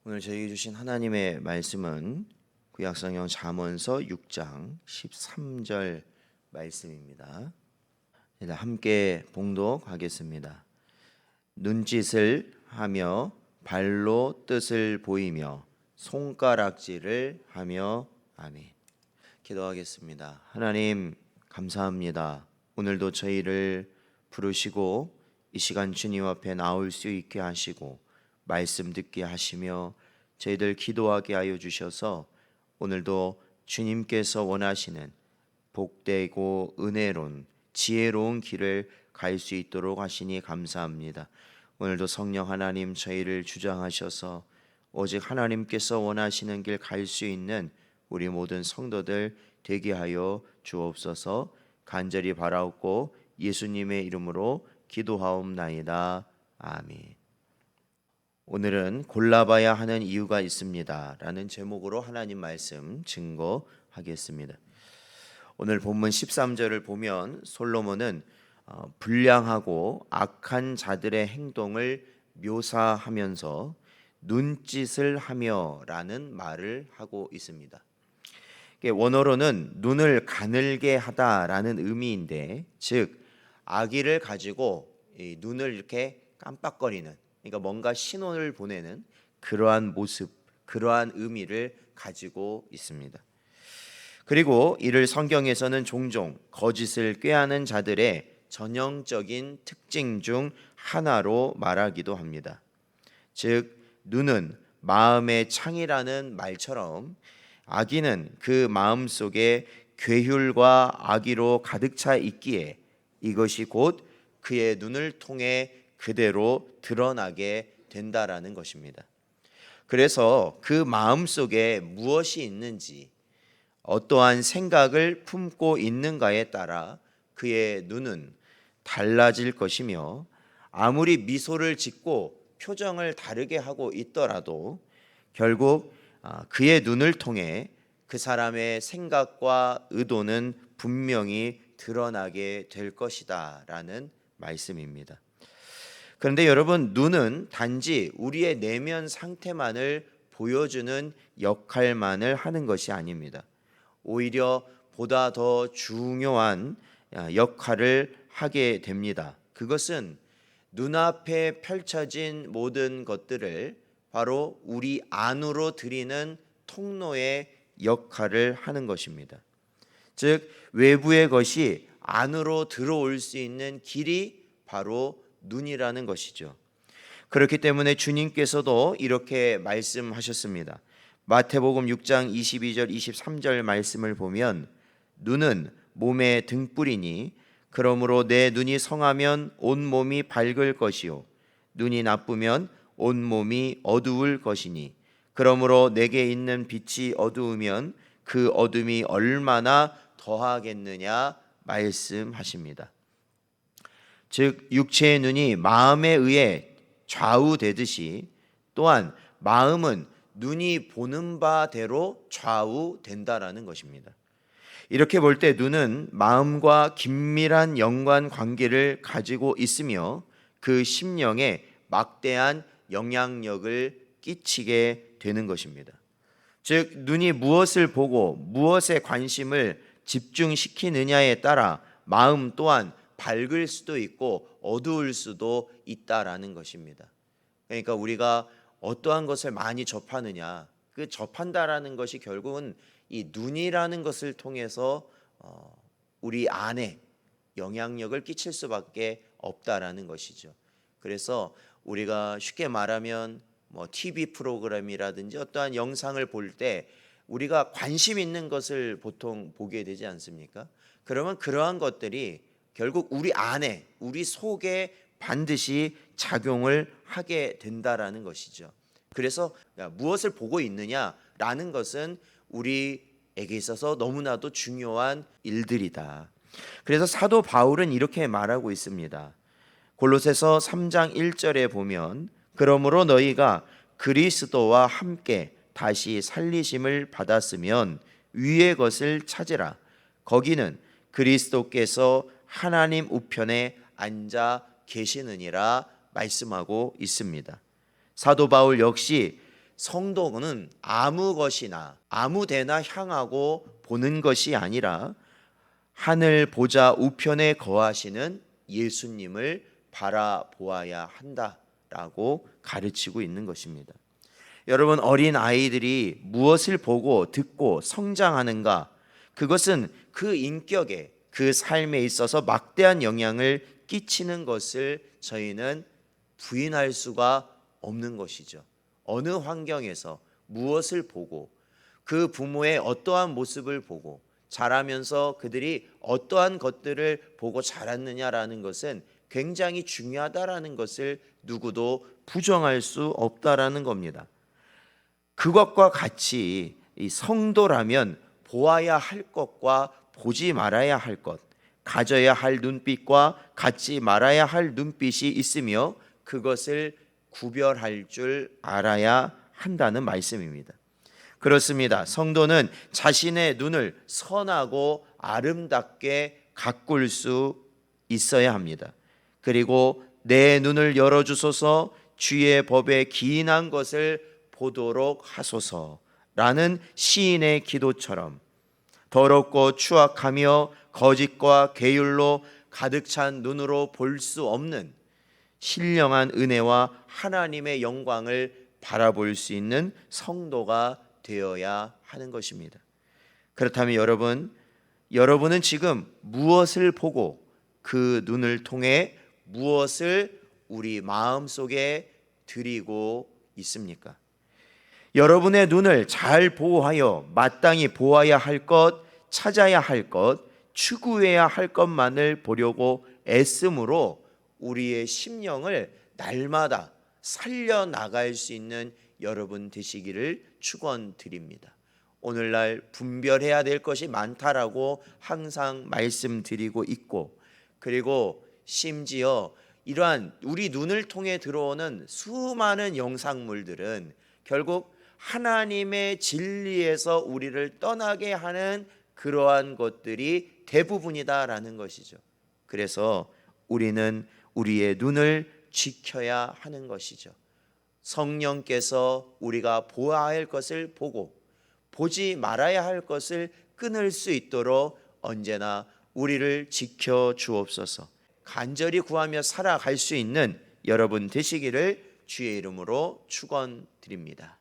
오늘 저에게 주신 하나님의 말씀은 구약성경 잠언서 6장 13절 말씀입니다. 함께 봉독하겠습니다. 눈짓을 하며 발로 뜻을 보이며 손가락질을 하며 아멘. 기도하겠습니다. 하나님 감사합니다. 오늘도 저희를 부르시고 이 시간 주님 앞에 나올 수 있게 하시고 말씀 듣게 하시며 저희들 기도하게 하여 주셔서 오늘도 주님께서 원하시는 복되고 은혜로운 지혜로운 길을 갈 수 있도록 하시니 감사합니다. 오늘도 성령 하나님 저희를 주장하셔서 오직 하나님께서 원하시는 길 갈 수 있는 우리 모든 성도들 되게 하여 주옵소서. 간절히 바라옵고 예수님의 이름으로 기도하옵나이다. 아멘. 오늘은 골라봐야 하는 이유가 있습니다 라는 제목으로 하나님 말씀 증거하겠습니다. 오늘 본문 13절을 보면 솔로몬은 불량하고 악한 자들의 행동을 묘사하면서 눈짓을 하며 라는 말을 하고 있습니다. 원어로는 눈을 가늘게 하다라는 의미인데, 즉 아기를 가지고 이 눈을 이렇게 깜빡거리는, 그러니까 뭔가 신호를 보내는 그러한 모습, 그러한 의미를 가지고 있습니다. 그리고 이를 성경에서는 종종 거짓을 꾀하는 자들의 전형적인 특징 중 하나로 말하기도 합니다. 즉 눈은 마음의 창이라는 말처럼 악인은 그 마음 속에 괴휼과 악의로 가득 차 있기에 이것이 곧 그의 눈을 통해 그대로 드러나게 된다라는 것입니다. 그래서 그 마음 속에 무엇이 있는지, 어떠한 생각을 품고 있는가에 따라 그의 눈은 달라질 것이며, 아무리 미소를 짓고 표정을 다르게 하고 있더라도 결국 그의 눈을 통해 그 사람의 생각과 의도는 분명히 드러나게 될 것이다 라는 말씀입니다. 그런데 여러분, 눈은 단지 우리의 내면 상태만을 보여주는 역할만을 하는 것이 아닙니다. 오히려 보다 더 중요한 역할을 하게 됩니다. 그것은 눈앞에 펼쳐진 모든 것들을 바로 우리 안으로 들이는 통로의 역할을 하는 것입니다. 즉 외부의 것이 안으로 들어올 수 있는 길이 바로 눈이라는 것이죠. 그렇기 때문에 주님께서도 이렇게 말씀하셨습니다. 마태복음 6장 22절 23절 말씀을 보면 눈은 몸의 등불이니 그러므로 내 눈이 성하면 온 몸이 밝을 것이요 눈이 나쁘면 온 몸이 어두울 것이니 그러므로 내게 있는 빛이 어두우면 그 어둠이 얼마나 더하겠느냐 말씀하십니다. 즉 육체의 눈이 마음에 의해 좌우되듯이 또한 마음은 눈이 보는 바대로 좌우된다라는 것입니다. 이렇게 볼 때 눈은 마음과 긴밀한 연관 관계를 가지고 있으며 그 심령에 막대한 영향력을 끼치게 되는 것입니다. 즉 눈이 무엇을 보고 무엇에 관심을 집중시키느냐에 따라 마음 또한 밝을 수도 있고 어두울 수도 있다라는 것입니다. 그러니까 우리가 어떠한 것을 많이 접하느냐, 그 접한다라는 것이 결국은 이 눈이라는 것을 통해서 우리 안에 영향력을 끼칠 수밖에 없다라는 것이죠. 그래서 우리가 쉽게 말하면 TV 프로그램이라든지 어떠한 영상을 볼 때 우리가 관심 있는 것을 보통 보게 되지 않습니까? 그러면 그러한 것들이 결국 우리 안에, 우리 속에 반드시 작용을 하게 된다라는 것이죠. 그래서 무엇을 보고 있느냐라는 것은 우리에게 있어서 너무나도 중요한 일들이다. 그래서 사도 바울은 이렇게 말하고 있습니다. 골로새서 3장 1절에 보면 그러므로 너희가 그리스도와 함께 다시 살리심을 받았으면 위의 것을 찾으라. 거기는 그리스도께서 하나님 우편에 앉아 계시느니라 말씀하고 있습니다. 사도 바울 역시 성도는 아무 것이나 아무 데나 향하고 보는 것이 아니라 하늘 보좌 우편에 거하시는 예수님을 바라보아야 한다라고 가르치고 있는 것입니다. 여러분, 어린 아이들이 무엇을 보고 듣고 성장하는가? 그것은 그 인격에, 그 삶에 있어서 막대한 영향을 끼치는 것을 저희는 부인할 수가 없는 것이죠. 어느 환경에서 무엇을 보고 그 부모의 어떠한 모습을 보고 자라면서 그들이 어떠한 것들을 보고 자랐느냐라는 것은 굉장히 중요하다라는 것을 누구도 부정할 수 없다라는 겁니다. 그것과 같이 이 성도라면 보아야 할 것과 보지 말아야 할 것, 가져야 할 눈빛과 갖지 말아야 할 눈빛이 있으며 그것을 구별할 줄 알아야 한다는 말씀입니다. 그렇습니다. 성도는 자신의 눈을 선하고 아름답게 가꿀 수 있어야 합니다. 그리고 내 눈을 열어주소서, 주의 법에 기인한 것을 보도록 하소서라는 시인의 기도처럼 더럽고 추악하며 거짓과 계율로 가득 찬 눈으로 볼 수 없는 신령한 은혜와 하나님의 영광을 바라볼 수 있는 성도가 되어야 하는 것입니다. 그렇다면 여러분은 지금 무엇을 보고 그 눈을 통해 무엇을 우리 마음속에 들이고 있습니까? 여러분의 눈을 잘 보호하여 마땅히 보아야 할 것, 찾아야 할 것, 추구해야 할 것만을 보려고 애씀으로 우리의 심령을 날마다 살려나갈 수 있는 여러분 되시기를 축원드립니다. 오늘날 분별해야 될 것이 많다라고 항상 말씀드리고 있고, 그리고 심지어 이러한 우리 눈을 통해 들어오는 수많은 영상물들은 결국 하나님의 진리에서 우리를 떠나게 하는 그러한 것들이 대부분이다라는 것이죠. 그래서 우리는 우리의 눈을 지켜야 하는 것이죠. 성령께서 우리가 보아야 할 것을 보고 보지 말아야 할 것을 끊을 수 있도록 언제나 우리를 지켜 주옵소서. 간절히 구하며 살아갈 수 있는 여러분 되시기를 주의 이름으로 축원드립니다.